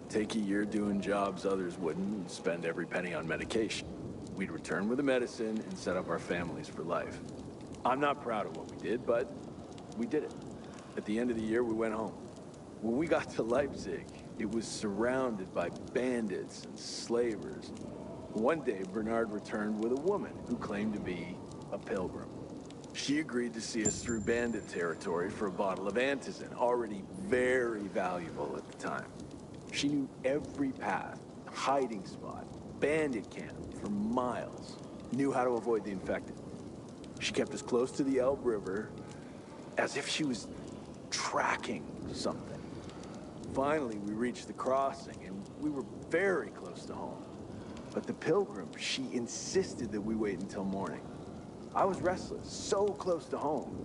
take a year doing jobs others wouldn't, and spend every penny on medication. We'd return with the medicine and set up our families for life. I'm not proud of what we did, but we did it. At the end of the year, we went home. When we got to Leipzig, it was surrounded by bandits and slavers. One day, Bernard returned with a woman who claimed to be a pilgrim. She agreed to see us through bandit territory for a bottle of antizin, already very valuable at the time. She knew every path, hiding spot, bandit camp for miles, knew how to avoid the infected. She kept us close to the Elbe River, as if she was tracking something. Finally, we reached the crossing, and we were very close to home. But the pilgrim, she insisted that we wait until morning. I was restless, so close to home.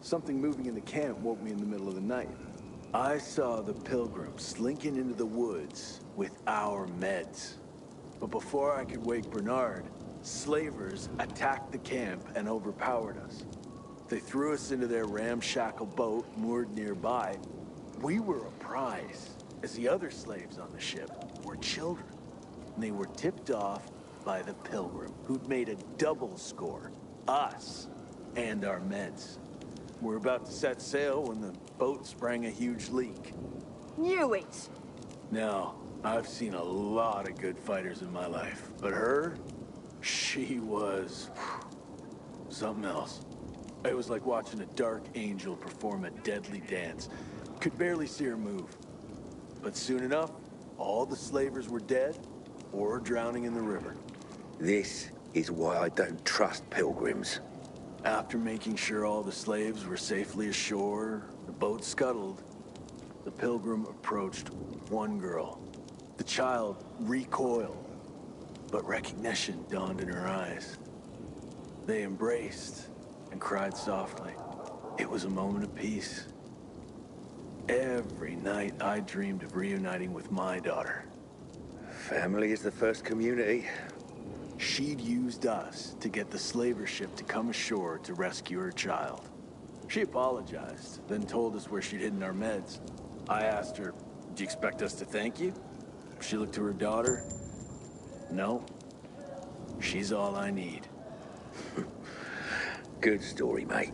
Something moving in the camp woke me in the middle of the night. I saw the pilgrim slinking into the woods with our meds. But before I could wake Bernard, slavers attacked the camp and overpowered us. They threw us into their ramshackle boat moored nearby. We were a prize, as the other slaves on the ship were children. And they were tipped off by the pilgrim, who'd made a double score, us and our meds. We're about to set sail when the boat sprang a huge leak. Knew it! Now, I've seen a lot of good fighters in my life, but her, she was something else. It was like watching a dark angel perform a deadly dance. Could barely see her move. But soon enough, all the slavers were dead or drowning in the river. This is why I don't trust pilgrims. After making sure all the slaves were safely ashore, the boat scuttled, the pilgrim approached one girl. The child recoiled, but recognition dawned in her eyes. They embraced and cried softly. It was a moment of peace. Every night I dreamed of reuniting with my daughter. Family is the first community. She'd used us to get the slaver ship to come ashore to rescue her child. She apologized, then told us where she'd hidden our meds. I asked her, "Do you expect us to thank you?" She looked to her daughter. "No. She's all I need." Good story, mate.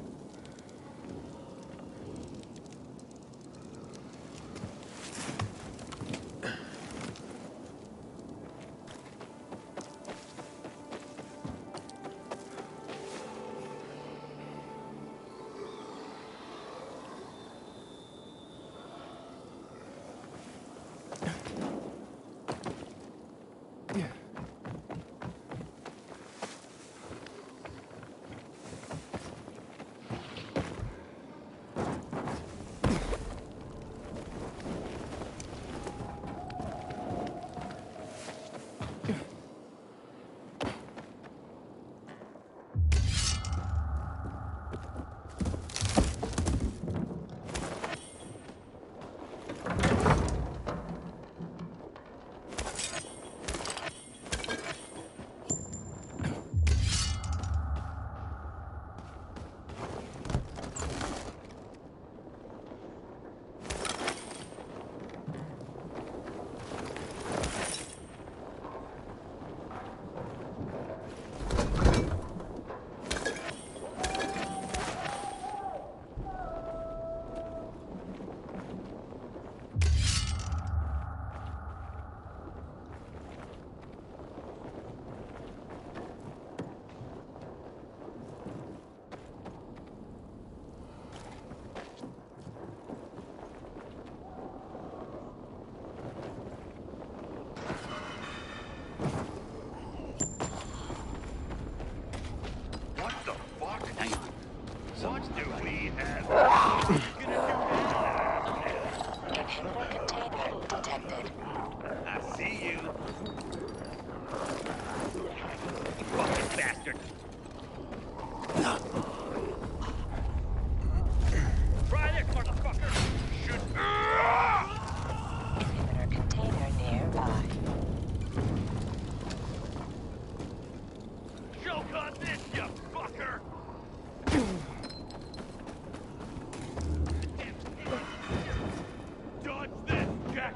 Dodge this!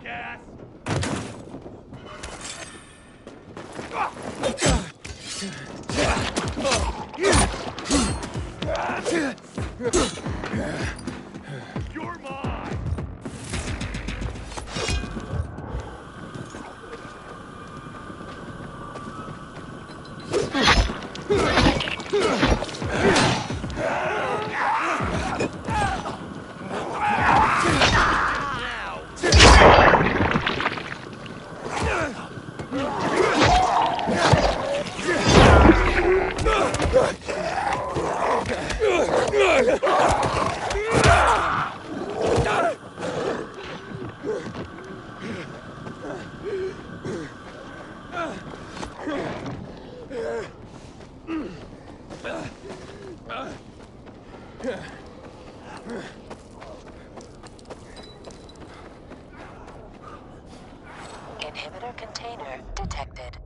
jackass! You're mine! Inhibitor container detected.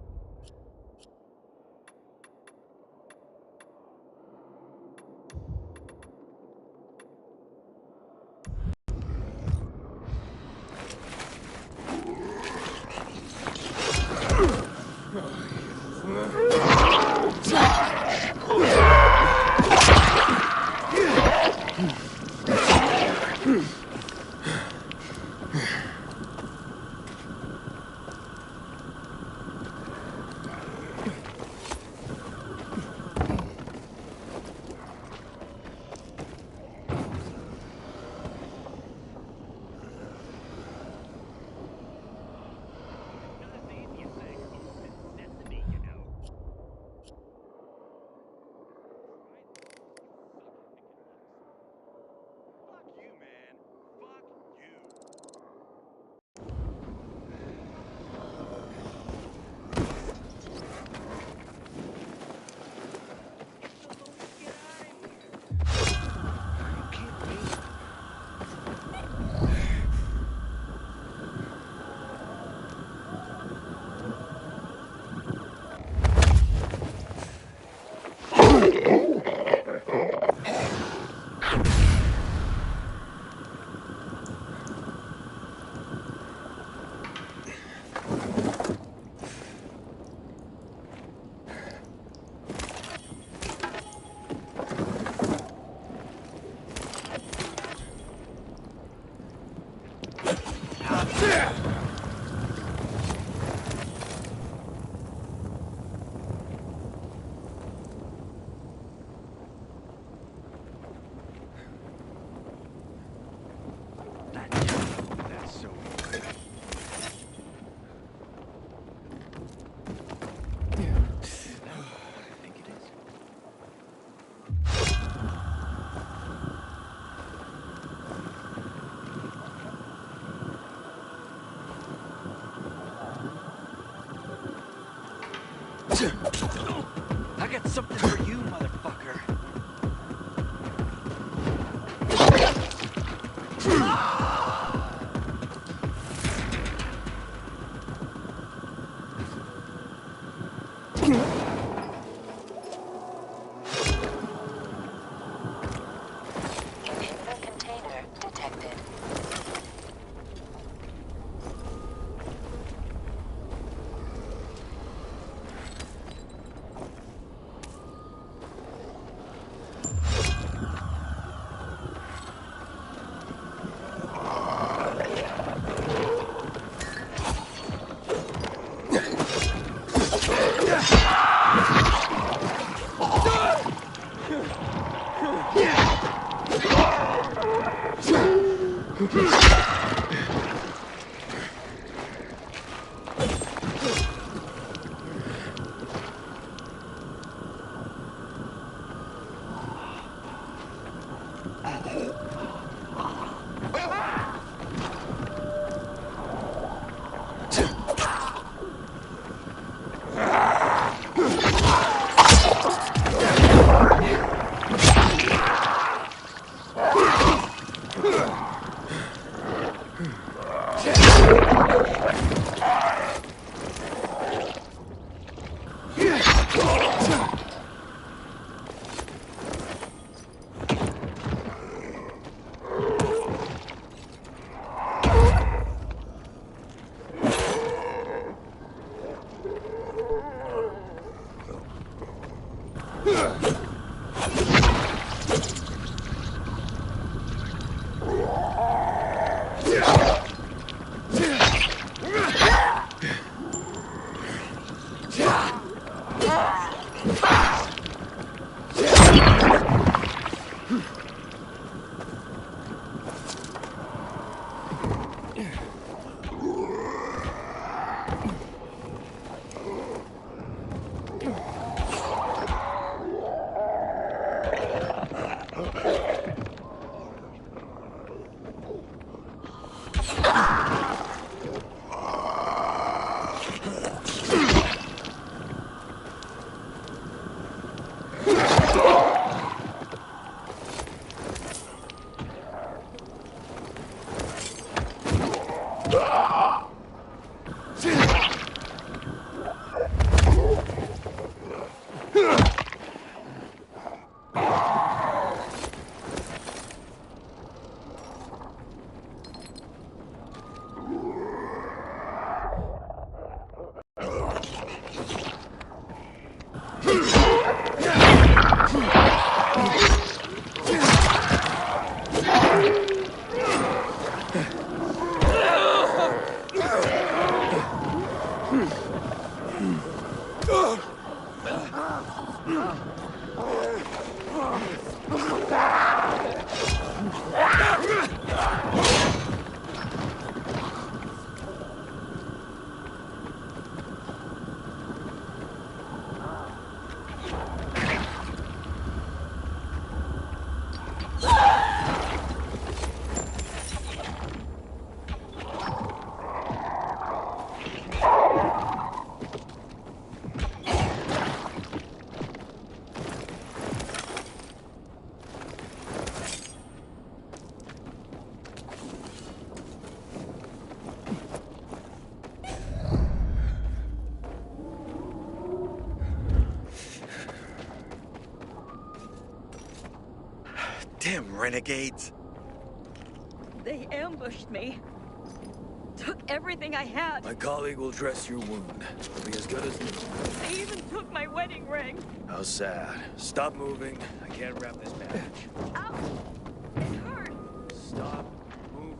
I got something for you, motherfucker. Inhibitor container detected. Damn renegades. They ambushed me. Took everything I had. My colleague will dress your wound. It'll be as good as new. They even took my wedding ring. How sad. Stop moving. I can't wrap this bandage. Ow! It hurt. Stop moving.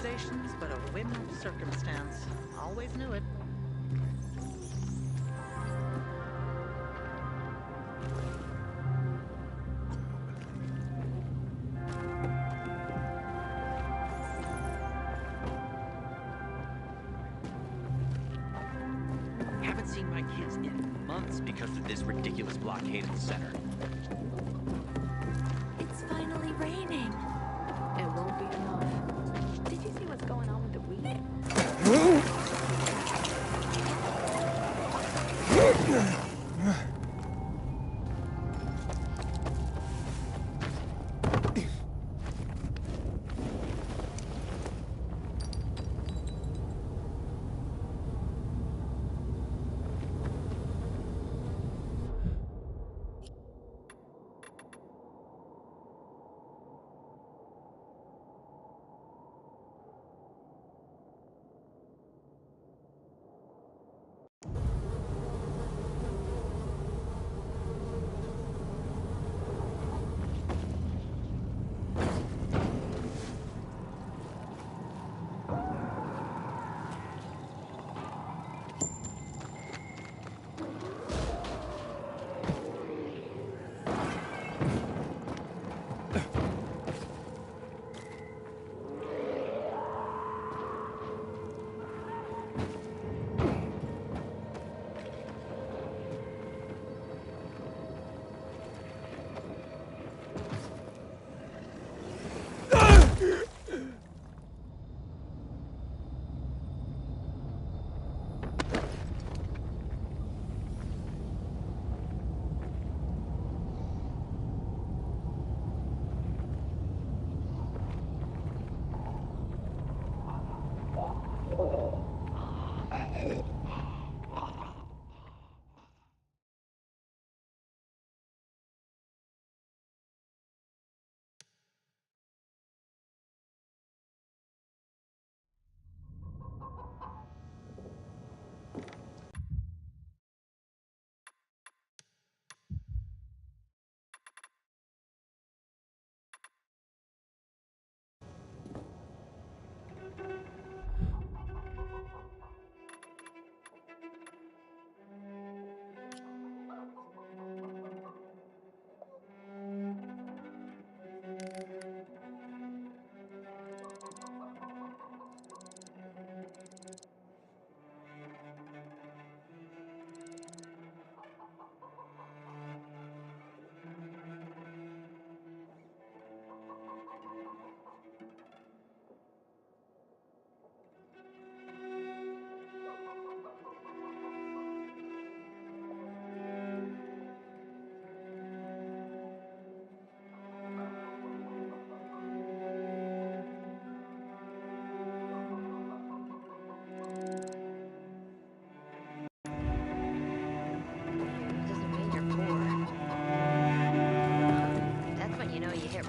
accusations, but a whim of circumstance. Always knew it. Haven't seen my kids in months because of this ridiculous blockade at the center. It's finally raining. It won't be enough. Did you see what's going on with the weed?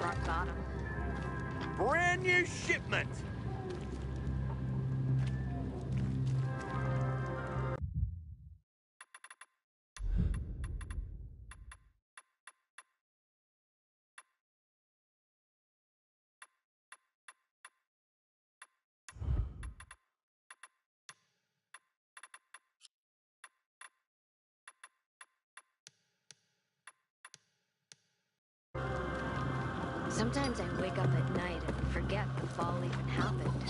rock bottom. Brand new shipment! Sometimes I wake up at night and forget the fall even happened.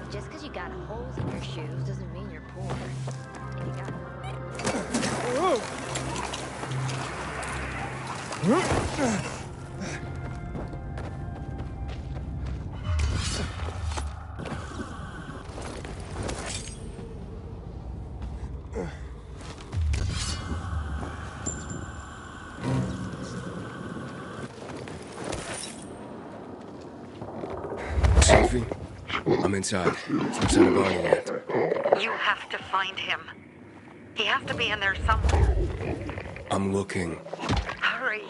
Just because you got holes in your shoes doesn't mean you're poor. And you got... Sophie, I'm inside. No sign of Arnie yet. You have to find him. He has to be in there somewhere. I'm looking. Hurry.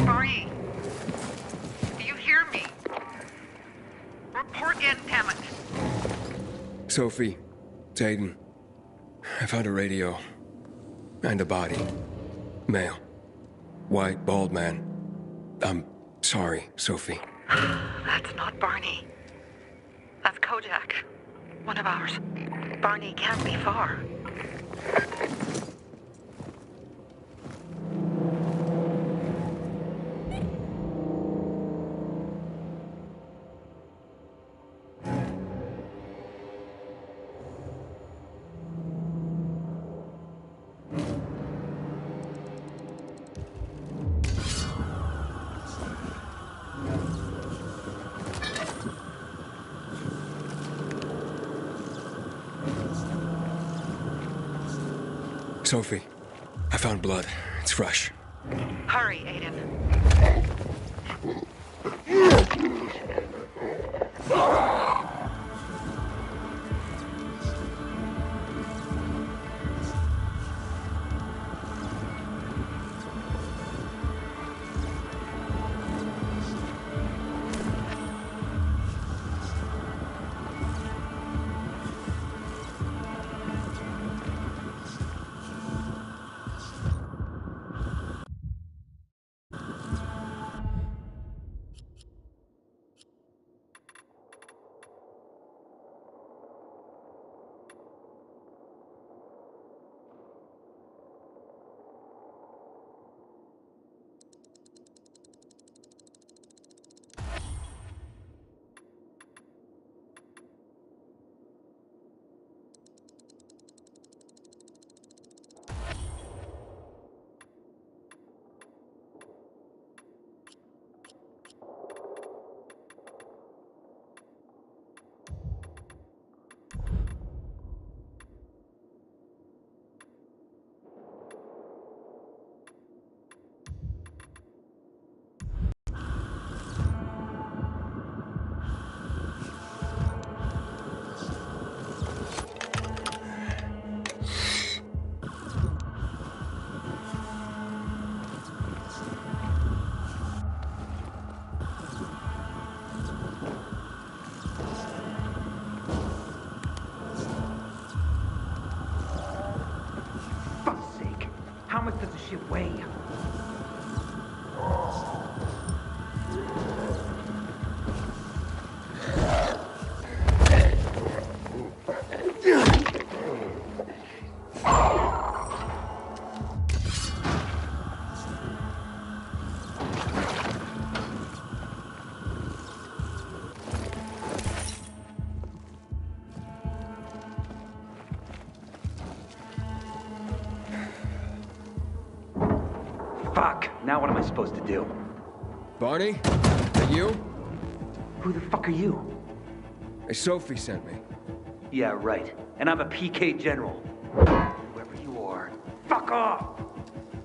Barney, do you hear me? Report in, damn it. Sophie, it's Aiden. I found a radio. And a body. Male. White, bald man. I'm sorry, Sophie. That's not Barney. That's Kojak. One of ours. Barney can't be far. Sophie, I found blood. It's fresh. Hurry, Aiden. How much does this shit weigh? Fuck! Now what am I supposed to do? Barney? That you? Who the fuck are you? Hey, Sophie sent me. Yeah, right. And I'm a PK general. Whoever you are, fuck off!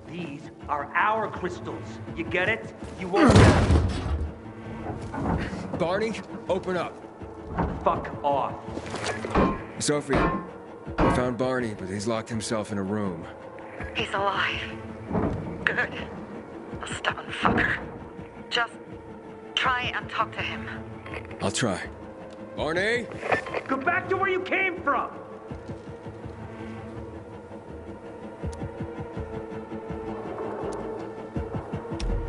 These are our crystals. You get it? You won't get them. Barney, open up. Fuck off. Sophie, I found Barney, but he's locked himself in a room. He's alive. Good. A stubborn fucker. Just try and talk to him. I'll try. Barney? Go back to where you came from!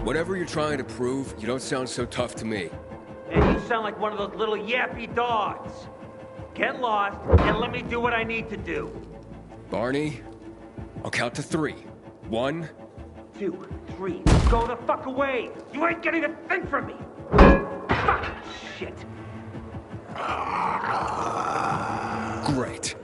Whatever you're trying to prove, you don't sound so tough to me. And you sound like one of those little yappy dogs. Get lost, and let me do what I need to do. Barney, I'll count to 3. 1, 2, 3. Go the fuck away! You ain't getting a thing from me! Fuck! Shit! great.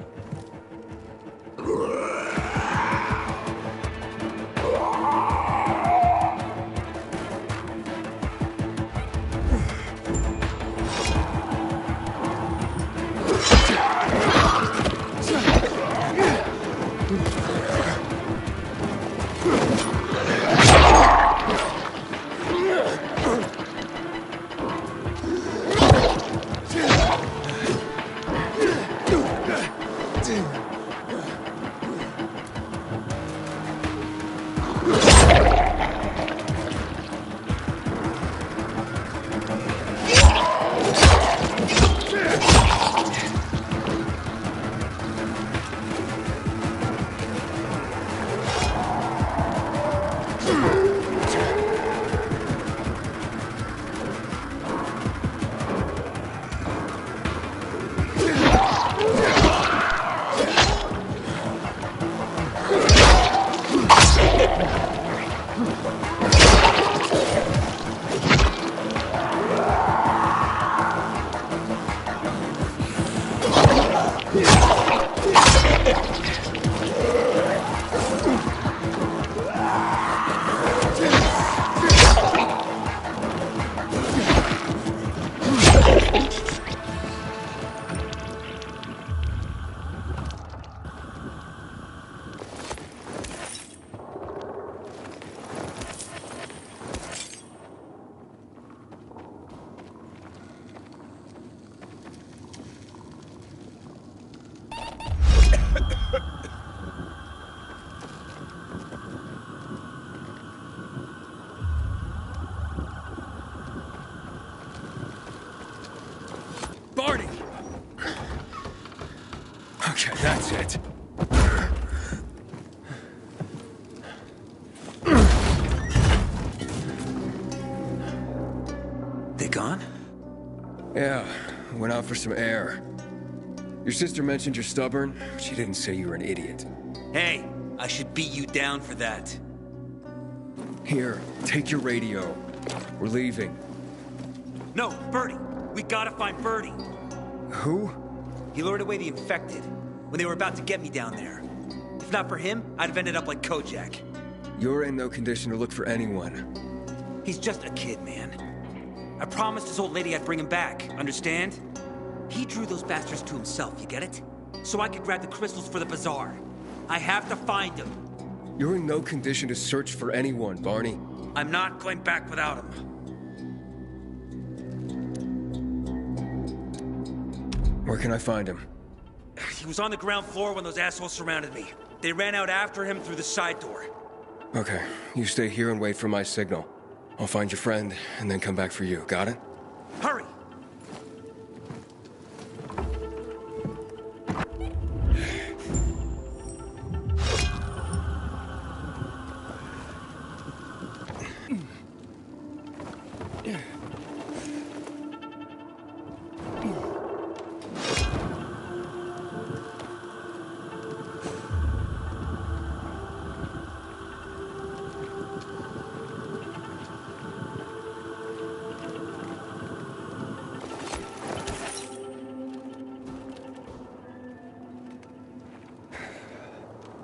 Barney! Okay, that's it. They're gone? Yeah, went out for some air. Your sister mentioned you're stubborn. She didn't say you were an idiot. Hey, I should beat you down for that. Here, take your radio. We're leaving. No, Birdie. We gotta find Birdie. Who? He lured away the infected when they were about to get me down there. If not for him, I'd have ended up like Kojak. You're in no condition to look for anyone. He's just a kid, man. I promised his old lady I'd bring him back, understand? He drew those bastards to himself, you get it? So I could grab the crystals for the bazaar. I have to find him. You're in no condition to search for anyone, Barney. I'm not going back without him. Where can I find him? He was on the ground floor when those assholes surrounded me. They ran out after him through the side door. Okay, you stay here and wait for my signal. I'll find your friend, and then come back for you. Got it? Hurry!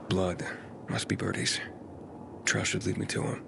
Blood. Must be Birdie's. Trail should lead me to him.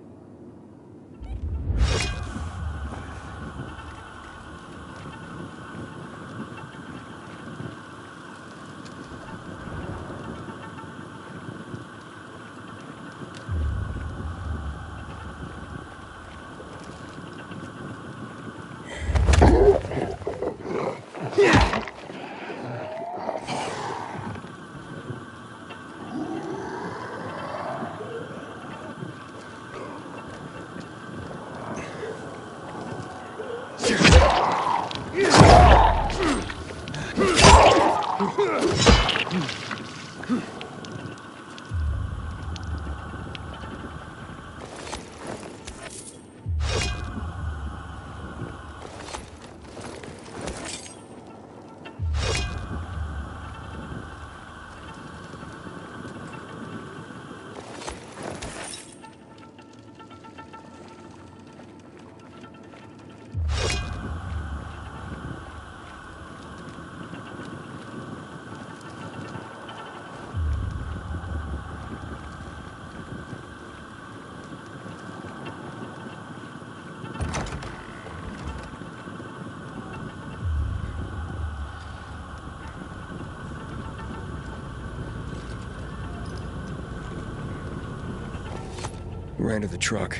Ran to the truck.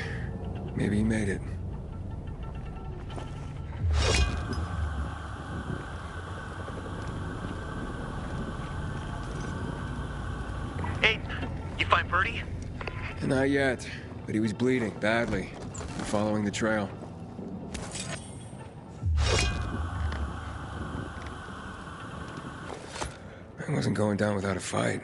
Maybe he made it. Hey, you find Birdie? Not yet, but he was bleeding badly. I'm following the trail. I wasn't going down without a fight.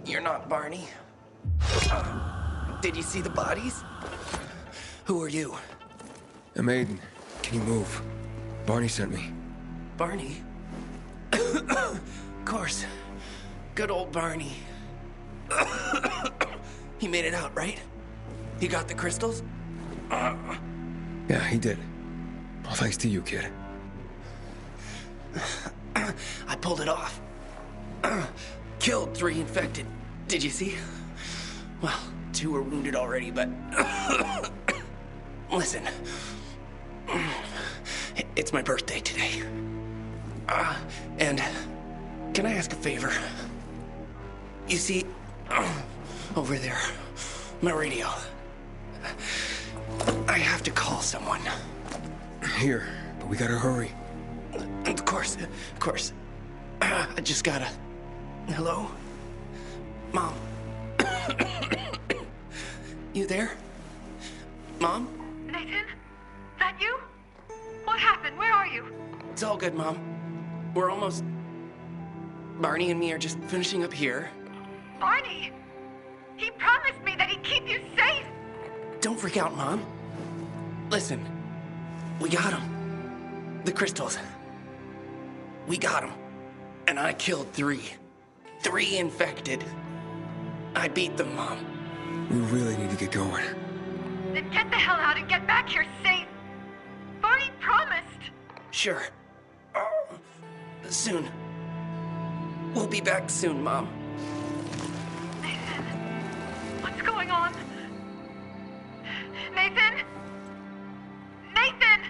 You're not Barney. Did you see the bodies? Who are you? I'm Aiden. Can you move? Barney sent me. Barney? Of course. Good old Barney. He made it out, right? He got the crystals? Yeah, he did. All thanks to you, kid. I pulled it off. Killed 3 infected. Did you see? Well, 2 were wounded already, but... Listen. It's my birthday today. And can I ask a favor? You see, over there, my radio. I have to call someone. Here, but we gotta hurry. Of course. I just gotta... Hello? Mom? You there? Mom? Nathan? That you? What It's all good, Mom. We're almost... Barney and me are just finishing up here. Barney! He promised me that he'd keep you safe! Don't freak out, Mom. Listen, we got him. The crystals. We got him. And I killed 3. 3 infected. I beat them, Mom. We really need to get going. Then get the hell out and get back here safe! Barney promised! Sure. Soon. We'll be back soon, Mom. Nathan, what's going on? Nathan? Nathan!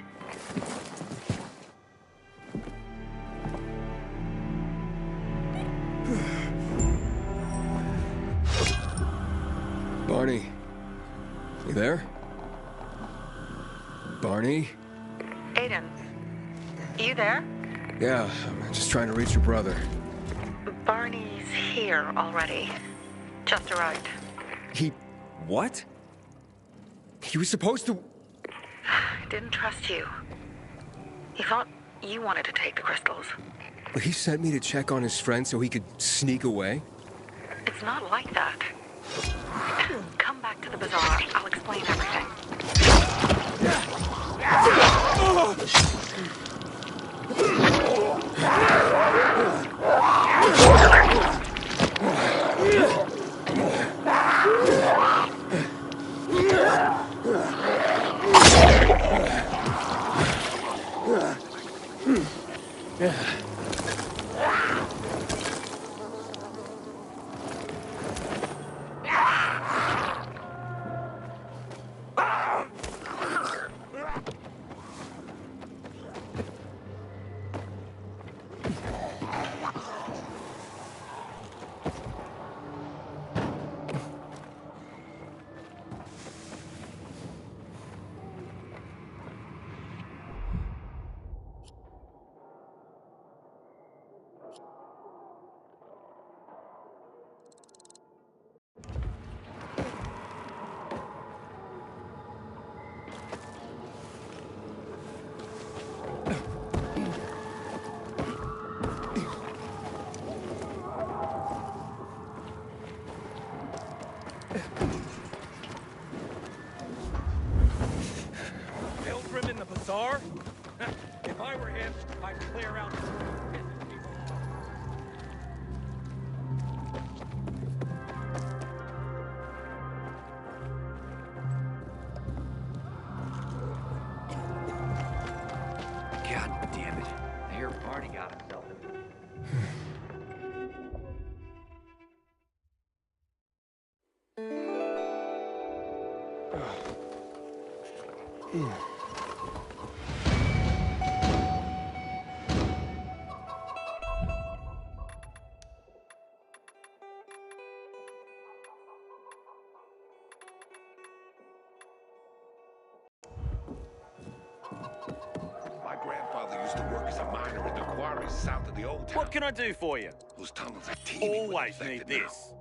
Barney. You there? Barney? Aiden, you there? Yeah, I'm just trying to reach your brother. Barney's here already. Just arrived. He... what? He was supposed to... Didn't trust you. He thought you wanted to take the crystals. He sent me to check on his friend so he could sneak away? It's not like that. Come back to the bazaar. I'll explain everything. Pilgrim in the bazaar? If I were him, I'd clear out the God damn it. I hear Barney got himself in. My grandfather used to work as a miner in the quarries south of the old town. What can I do for you? Those tunnels are teeming with Always infected need now. this.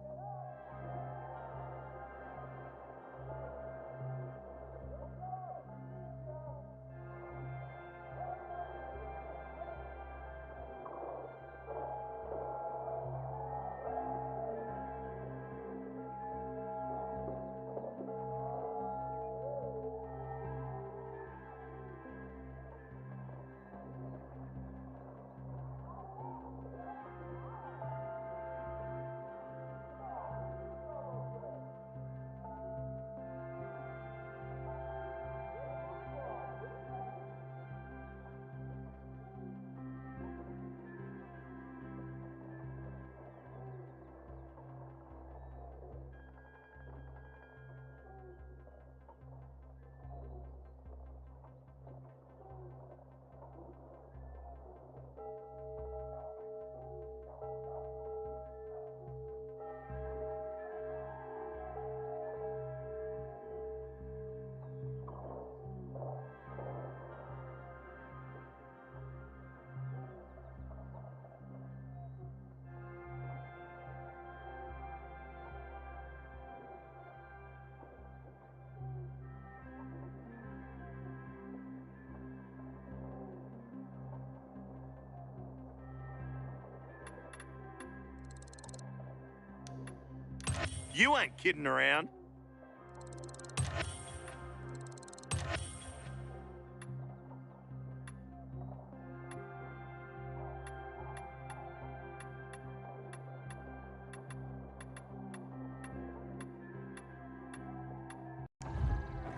You ain't kidding around.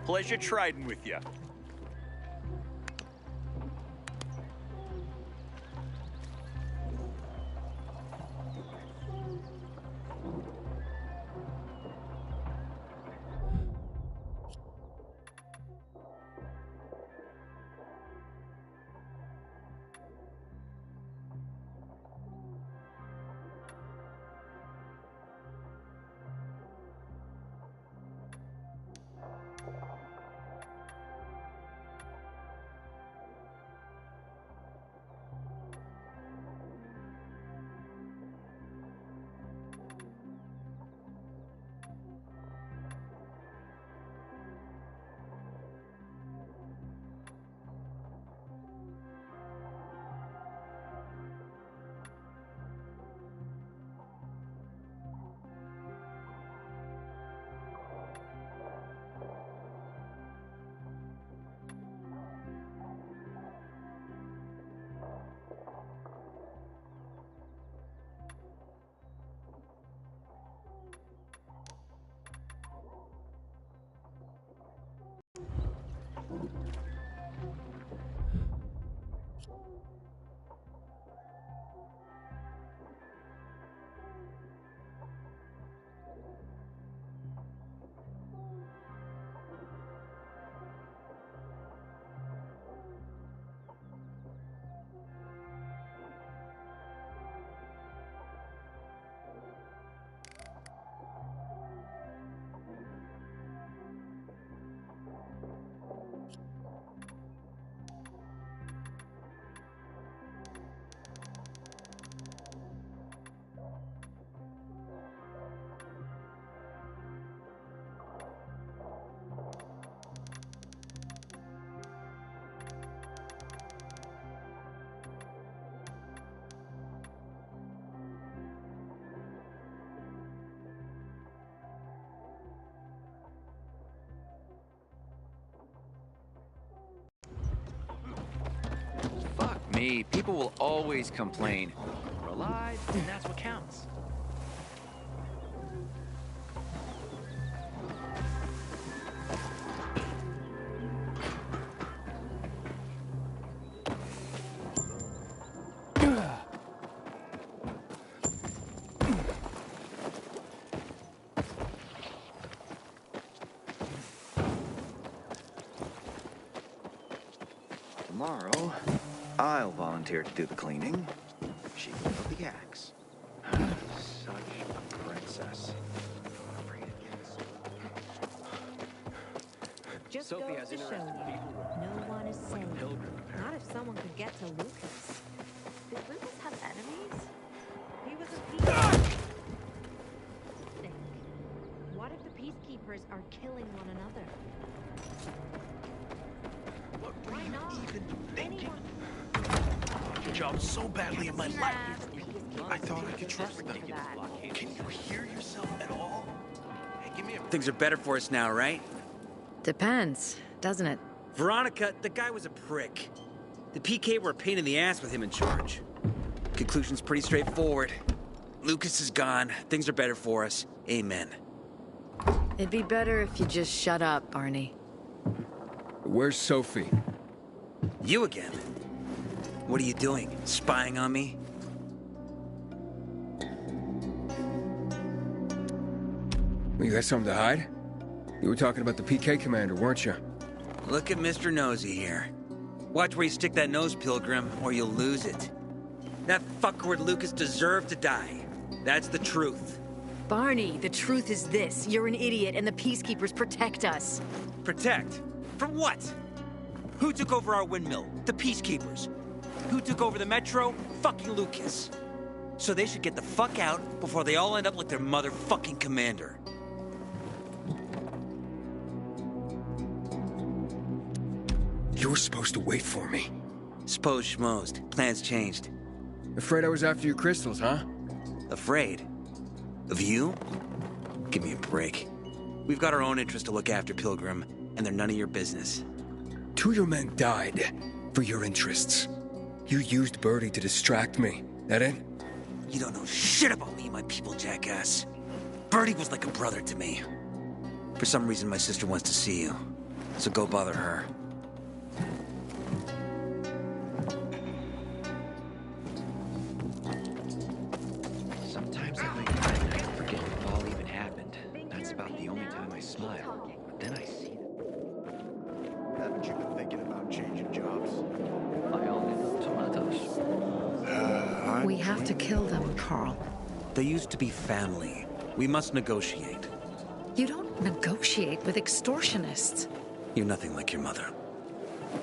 Pleasure trading with you. Fuck me. People will always complain. We're alive, and that's what counts. Tomorrow, I'll volunteer to do the cleaning. She can wield the axe. Such a princess. Just Sophie goes has to show interested you, people. no one is Like a safe. pilgrim. Not if someone could get to Lucas. Did Lucas have enemies? He was a peacekeeper. Think. What if the peacekeepers are killing one another? Why not? Anyone. Your job so badly in my life. I thought I could trust them. Can you hear yourself at all? Hey, give me a... Things are better for us now, right? Depends, doesn't it? Veronica, the guy was a prick. The PK were a pain in the ass with him in charge. Conclusion's pretty straightforward. Lucas is gone. Things are better for us. Amen. It'd be better if you just shut up, Barney. Where's Sophie? You again? What are you doing? Spying on me? You got something to hide? You were talking about the PK commander, weren't you? Look at Mr. Nosy here. Watch where you stick that nose, Pilgrim, or you'll lose it. That fuckward Lucas deserved to die. That's the truth. Barney, the truth is this. You're an idiot, and the Peacekeepers protect us. Protect? From what? Who took over our windmill? The Peacekeepers. Who took over the Metro? Fucking Lucas. So they should get the fuck out before they all end up like their motherfucking commander. You were supposed to wait for me. Suppose schmozed. Plans changed. Afraid I was after your crystals, huh? Afraid? Of you? Give me a break. We've got our own interests to look after, Pilgrim, and they're none of your business. 2 of your men died for your interests. You used Birdie to distract me. That it? You don't know shit about me and my people, jackass. Birdie was like a brother to me. For some reason, my sister wants to see you. So go bother her. Sometimes I think I forget the fall even happened. That's about the only time I smile. But then I see them. Haven't you been thinking about changing jobs? I only know tomatoes. We have to kill them, Carl. They used to be family. We must negotiate. You don't negotiate with extortionists. You're nothing like your mother.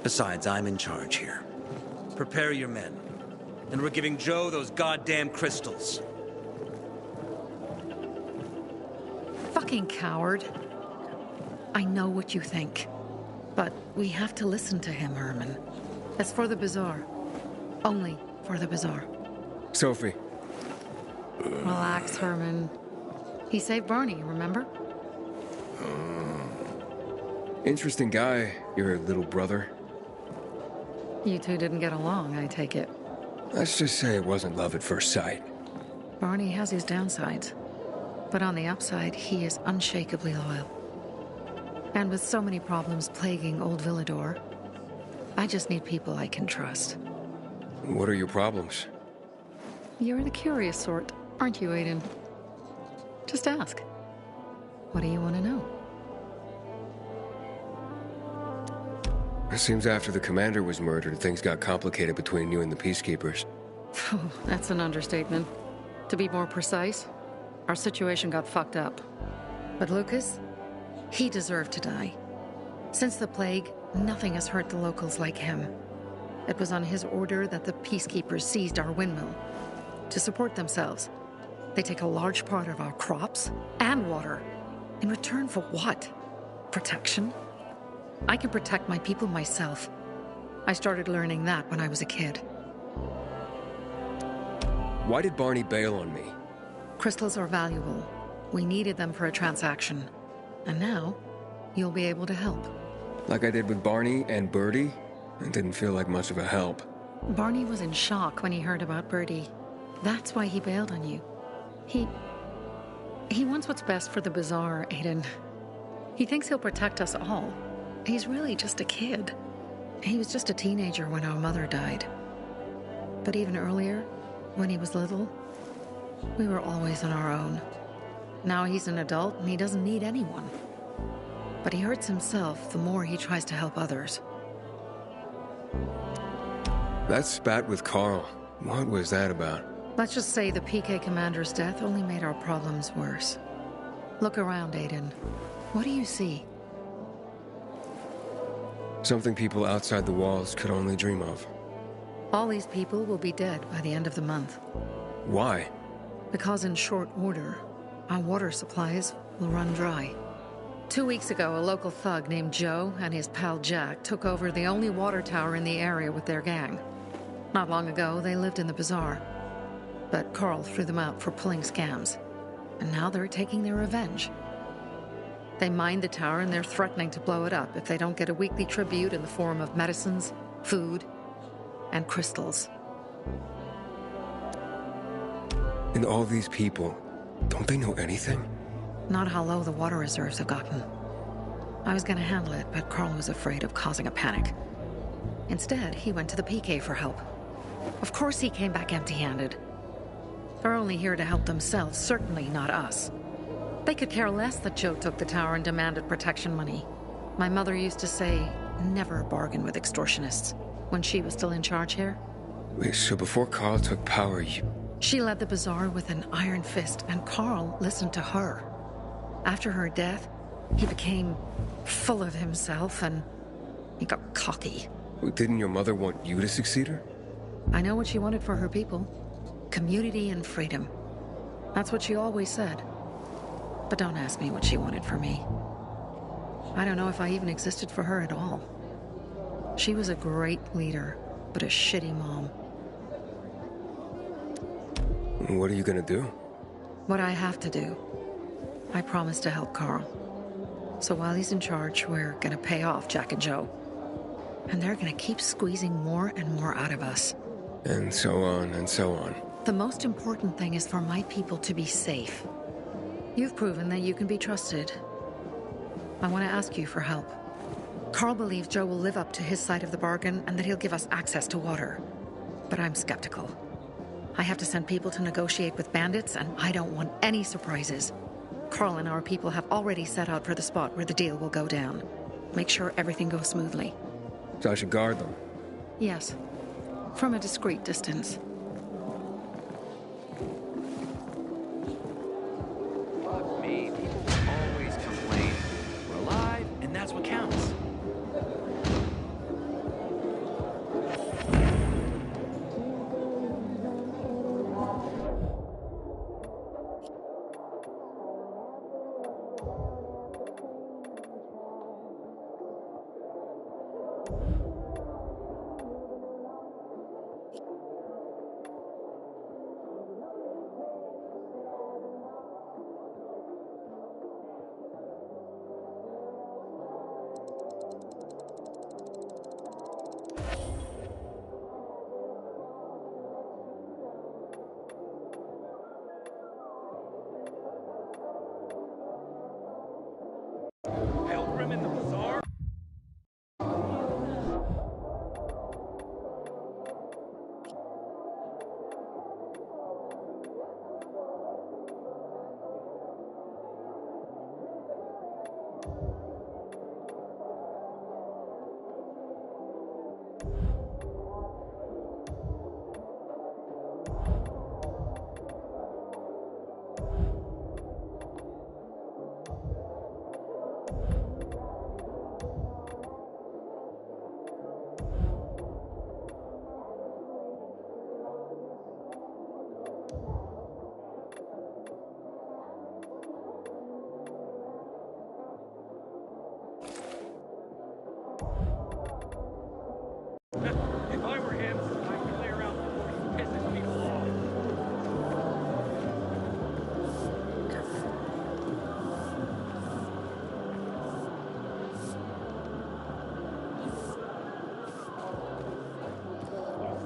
Besides, I'm in charge here. Prepare your men. And we're giving Joe those goddamn crystals. Fucking coward. I know what you think. But we have to listen to him, Herman. It's for the bazaar. Only for the bazaar. Sophie. Relax, Herman. He saved Barney, remember? Interesting guy, your little brother. You two didn't get along, I take it. Let's just say it wasn't love at first sight. Barney has his downsides. But on the upside, he is unshakably loyal. And with so many problems plaguing Old Villador, I just need people I can trust. What are your problems? You're the curious sort, aren't you, Aiden? Just ask. What do you want to know? It seems after the commander was murdered, things got complicated between you and the Peacekeepers. That's an understatement. To be more precise, our situation got fucked up. But Lucas, he deserved to die. Since the plague, nothing has hurt the locals like him. It was on his order that the Peacekeepers seized our windmill. To support themselves, they take a large part of our crops and water. In return for what? Protection? I can protect my people myself. I started learning that when I was a kid. Why did Barney bail on me? Crystals are valuable. We needed them for a transaction. And now, you'll be able to help. Like I did with Barney and Birdie? It didn't feel like much of a help. Barney was in shock when he heard about Birdie. That's why he bailed on you. He wants what's best for the bazaar, Aiden. He thinks he'll protect us all. He's really just a kid. He was just a teenager when our mother died. But even earlier, when he was little, we were always on our own. Now he's an adult and he doesn't need anyone. But he hurts himself the more he tries to help others. That spat with Carl, what was that about? Let's just say the PK commander's death only made our problems worse. Look around, Aiden. What do you see? Something people outside the walls could only dream of. All these people will be dead by the end of the month. Why? Because in short order, our water supplies will run dry. 2 weeks ago, a local thug named Joe and his pal Jack took over the only water tower in the area with their gang. Not long ago, they lived in the bazaar. But Carl threw them out for pulling scams. And now they're taking their revenge. They mined the tower and they're threatening to blow it up if they don't get a weekly tribute in the form of medicines, food, and crystals. And all these people, don't they know anything? Not how low the water reserves have gotten. I was gonna handle it, but Carl was afraid of causing a panic. Instead, he went to the PK for help. Of course he came back empty-handed. They're only here to help themselves, certainly not us. They could care less that Joe took the tower and demanded protection money. My mother used to say, never bargain with extortionists, when she was still in charge here. Wait, so before Carl took power, She led the bazaar with an iron fist, and Carl listened to her. After her death, he became full of himself, and he got cocky. Didn't your mother want you to succeed her? I know what she wanted for her people. Community and freedom. That's what she always said. But don't ask me what she wanted for me. I don't know if I even existed for her at all. She was a great leader, but a shitty mom. What are you gonna do? What I have to do. I promised to help Carl. So while he's in charge, we're gonna pay off Jack and Joe. And they're gonna keep squeezing more and more out of us. And so on and so on. The most important thing is for my people to be safe. You've proven that you can be trusted. I want to ask you for help. Carl believes Joe will live up to his side of the bargain and that he'll give us access to water. But I'm skeptical. I have to send people to negotiate with bandits, and I don't want any surprises. Carl and our people have already set out for the spot where the deal will go down. Make sure everything goes smoothly. So I should guard them? Yes. From a discreet distance. Fuck me, people will always complain. We're alive, and that's what counts. Pilgrim in the Bazaar? If I were him, I'd clear out before he pisses people off. You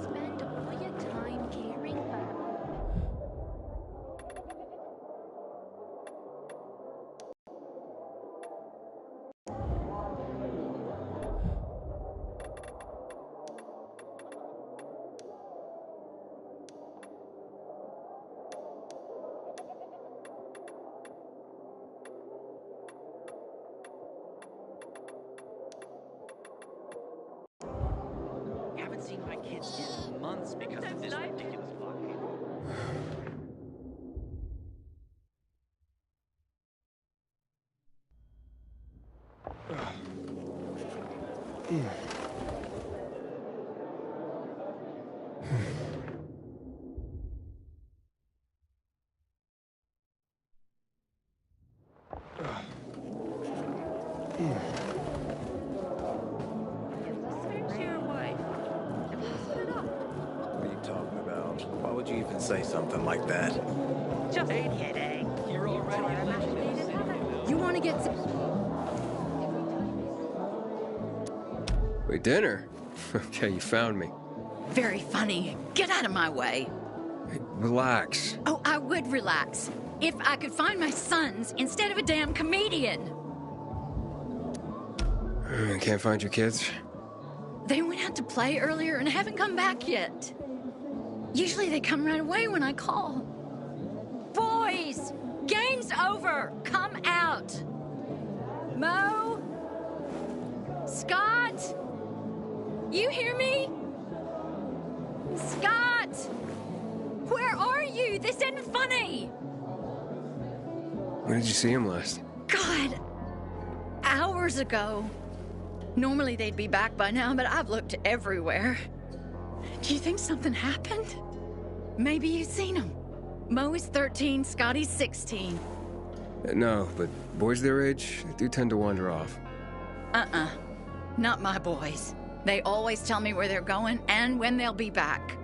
spend all your time caring for Haven't seen my kids in months because of this ridiculous blockade. What are you talking about? Why would you even say something like that? just a headache. You're already You want to get Wait, dinner? Okay, you found me. very funny. Get out of my way. Hey, relax. Oh, I would relax if I could find my sons instead of a damn comedian. Can't find your kids? They went out to play earlier and haven't come back yet. Usually they come right away when I call. Boys, game's over. Come out. Mo? Scott? You hear me? Scott! Where are you? This isn't funny. When did you see him last? God, hours ago. Normally they'd be back by now, but I've looked everywhere. Do you think something happened? Maybe you've seen them. Mo is 13, Scotty's 16. No, but boys their age do tend to wander off. Not my boys. They always tell me where they're going and when they'll be back.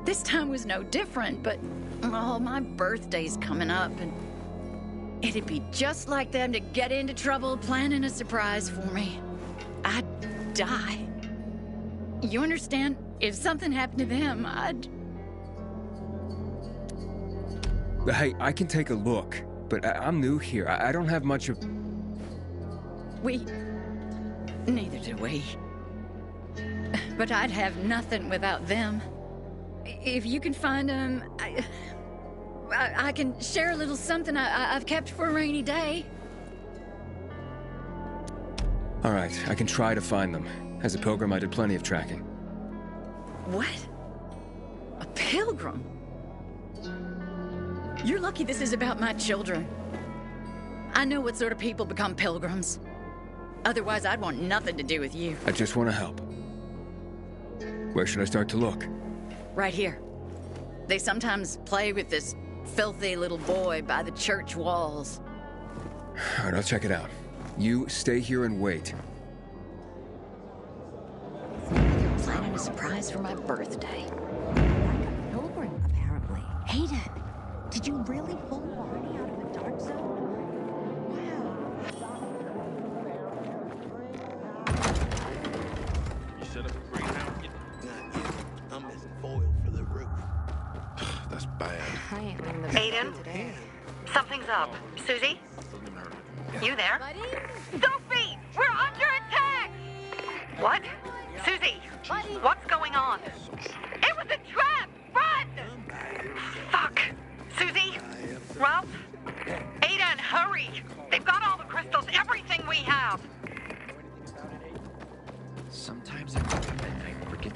This time was no different, but, oh, my birthday's coming up, and It'd be just like them to get into trouble planning a surprise for me. I'd die. You understand? If something happened to them, I'd... Hey, I can take a look, but I'm new here. I don't have much of... Neither do we. But I'd have nothing without them. If you can find them, I can share a little something I've kept for a rainy day. All right, I can try to find them. As a pilgrim, I did plenty of tracking. What? A pilgrim? You're lucky this is about my children. I know what sort of people become pilgrims. Otherwise, I'd want nothing to do with you. I just want to help. Where should I start to look? Right here. They sometimes play with this filthy little boy by the church walls. All right, I'll check it out. You stay here and wait. They're planning a surprise for my birthday. Like a pilgrim, apparently. Hayden, did you really pull Barney out of a dark zone? You set up a greenhouse? Not yet. I'm missing foil for the roof. That's bad. I ain't leaving the Aiden? today. Something's up. Susie? You there? Buddy? Sophie! We're under attack! What? Susie? What's going on? It was a trap! Run! Fuck! Susie? Ralph? Aiden, hurry! They've got all the crystals, everything we have! Sometimes I wake up at night freaking...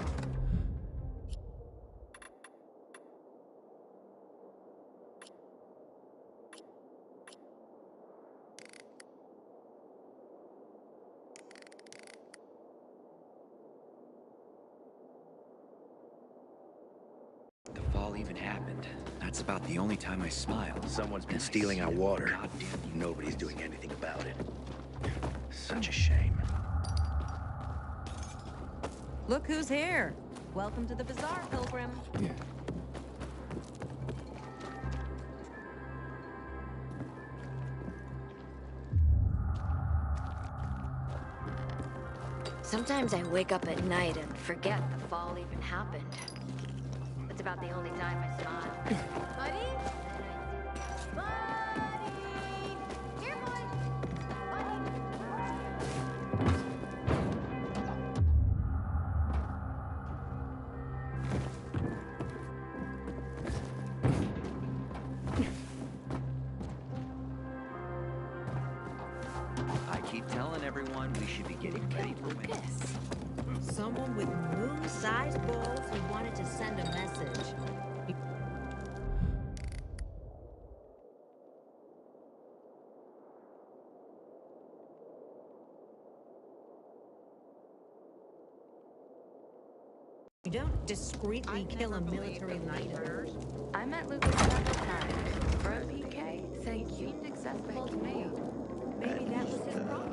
The fall even happened. That's about the only time I smile. Someone's been Then I stealing see our that water. goddamn Nobody's doing anything about it. Such a shame. Look who's here. Welcome to the bazaar, pilgrim. Yeah. Sometimes I wake up at night and forget the fall even happened. That's about the only time I smile. Buddy? Buddy! Here, boy! Buddy! I keep telling everyone we should be getting ready for winter. Someone with moon-sized balls who wanted to send a message. You don't discreetly kill a military leader. I met Lucas several times. For a PK, thank you. Seemed accessible to me. Maybe that was his problem.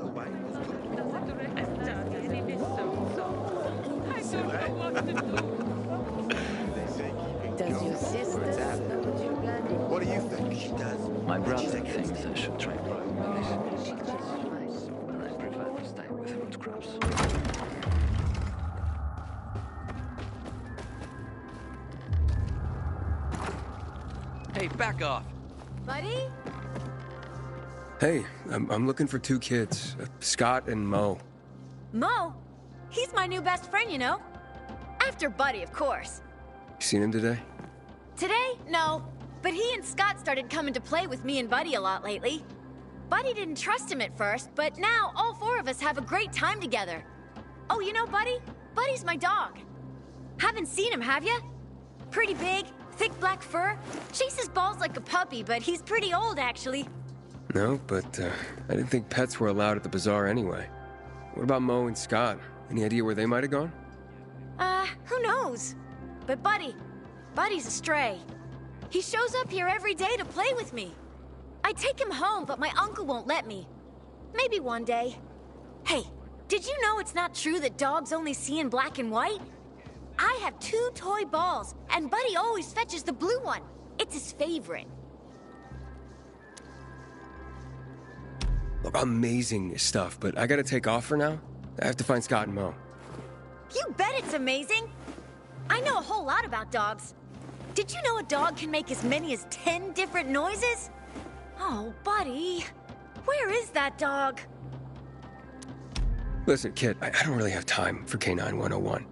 Does your sister know what you got? What do you think? She does. My brother thinks I should try progress. She just advice. But I prefer to stay with root crops. Hey, back off! Buddy? Hey, I'm looking for two kids, Scott and Mo. Mo? He's my new best friend, you know? After Buddy, of course. You seen him today? Today? No. But he and Scott started coming to play with me and Buddy a lot lately. Buddy didn't trust him at first, but now all four of us have a great time together. Oh, you know Buddy? Buddy's my dog. Haven't seen him, have you? Pretty big, thick black fur. Chases balls like a puppy, but he's pretty old, actually. No, but I didn't think pets were allowed at the bazaar anyway. What about Mo and Scott? Any idea where they might have gone? Who knows? But Buddy's a stray. He shows up here every day to play with me. I take him home, but my uncle won't let me. Maybe one day. Hey, did you know it's not true that dogs only see in black and white? I have 2 toy balls, and Buddy always fetches the blue one. It's his favorite. amazing stuff, but I gotta take off for now. I have to find Scott and Mo. You bet it's amazing. I know a whole lot about dogs. Did you know a dog can make as many as 10 different noises? Oh, buddy. Where is that dog? Listen, kid, I don't really have time for K9 101.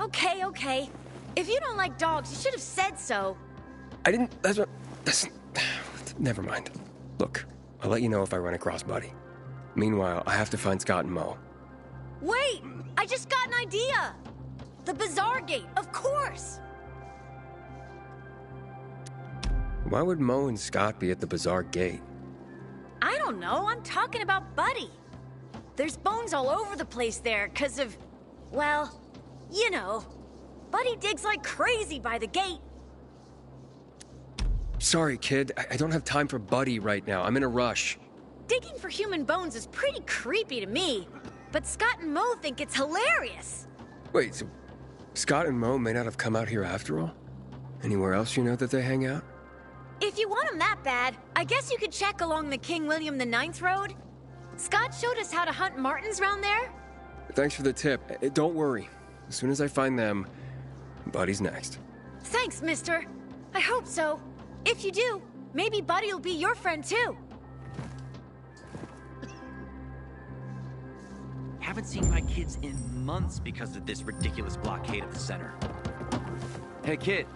Okay. If you don't like dogs, you should have said so. I didn't... That's... Never mind. Look, I'll let you know if I run across Buddy. Meanwhile, I have to find Scott and Mo. Wait! I just got an idea! The Bazaar Gate, of course! Why would Mo and Scott be at the Bazaar Gate? I don't know, I'm talking about Buddy. There's bones all over the place there, 'cause of... well, you know. Buddy digs like crazy by the gate. Sorry, kid. I don't have time for Buddy right now. I'm in a rush. Digging for human bones is pretty creepy to me, but Scott and Mo think it's hilarious. Wait, so Scott and Mo may not have come out here after all? Anywhere else you know that they hang out? If you want them that bad, I guess you could check along the King William IX road. Scott showed us how to hunt martins round there. Thanks for the tip. Don't worry. As soon as I find them, Buddy's next. Thanks, mister. I hope so. If you do, maybe Buddy will be your friend too. Haven't seen my kids in months because of this ridiculous blockade of the center. Hey, kid.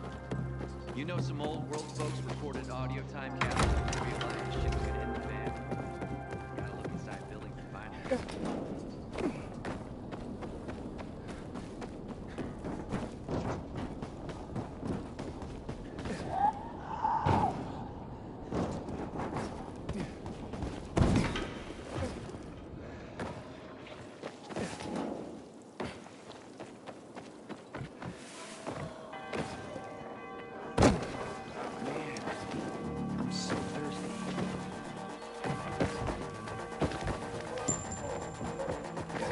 You know some old world folks recorded audio time capsules and realized shit was gonna hit the fan? Gotta look inside buildings to find it.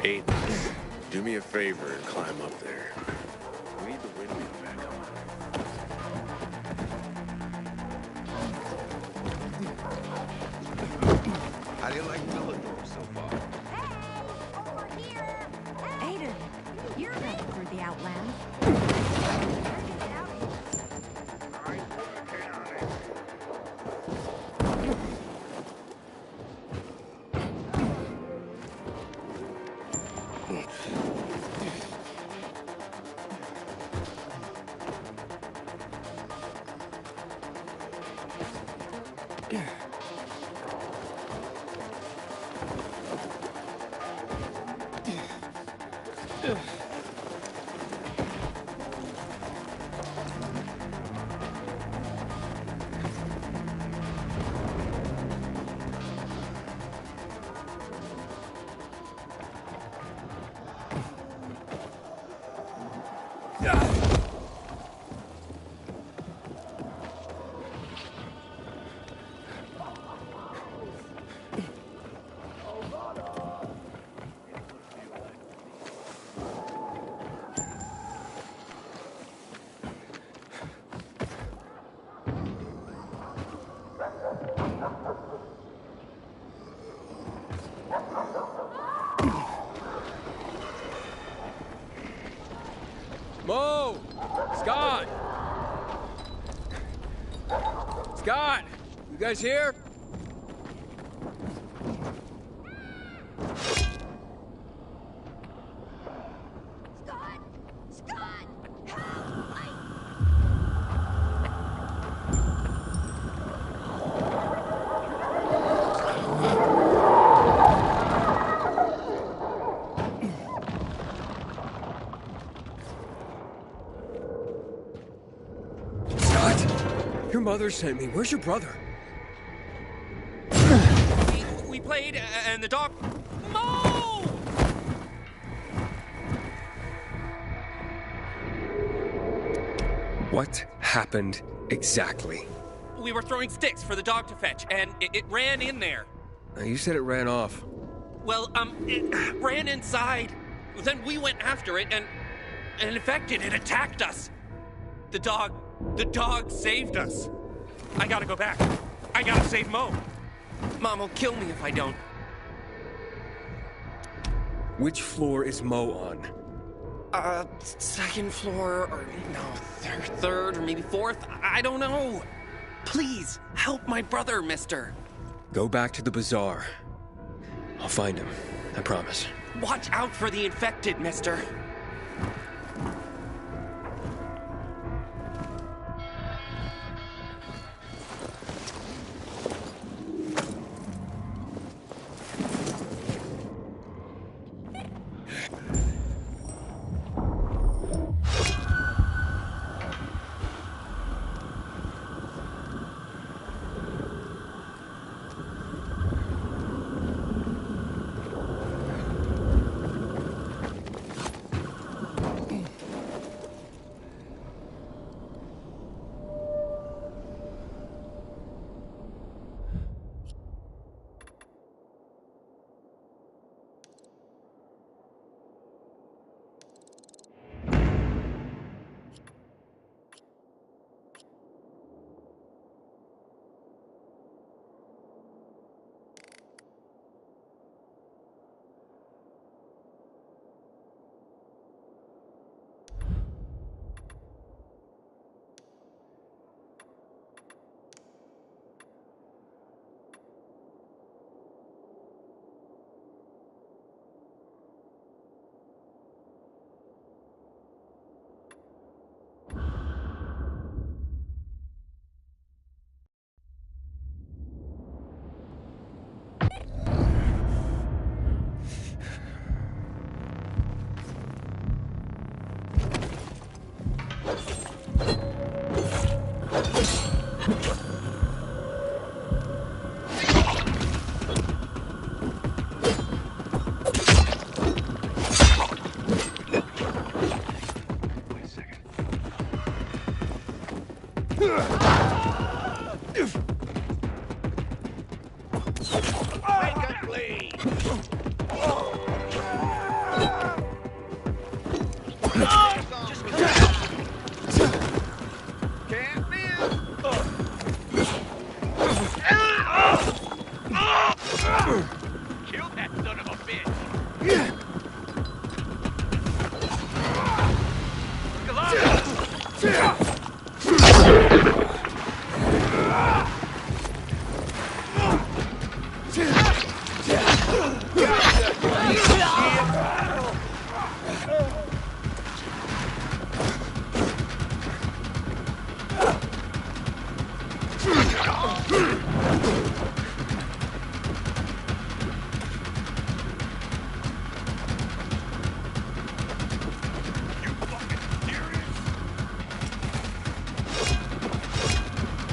Aiden, do me a favor and climb up there. We need the windmill back on. How do you like Milledorf so far? Aiden, you're headed through the Outland. Mo! Scott! Scott! You guys here? Your mother sent me. Where's your brother? We played, and the dog... Mo! What happened exactly? We were throwing sticks for the dog to fetch, and it ran in there. You said it ran off. Well, it ran inside. Then we went after it, and infected it attacked us. The dog saved us. I gotta go back. I gotta save Mo. Mom will kill me if I don't. Which floor is Mo on? Second floor, or no, third, or maybe fourth? I don't know. Please, help my brother, mister. Go back to the bazaar. I'll find him. I promise. Watch out for the infected, mister. Kill that son of a bitch!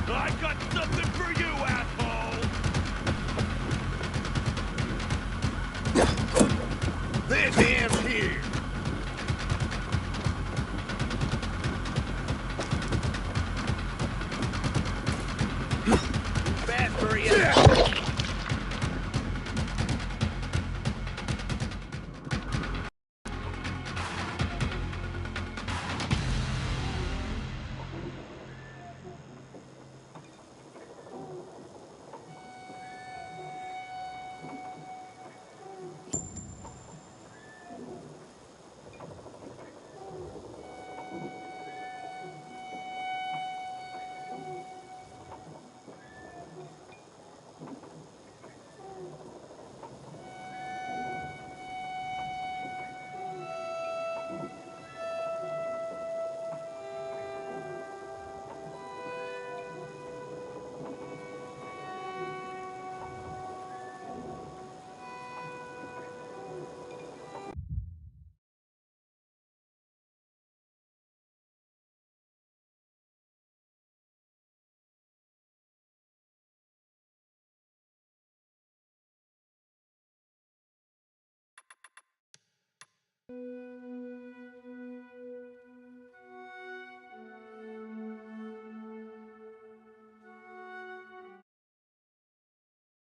I got something for you, asshole! This damn here! Fast, hurry up!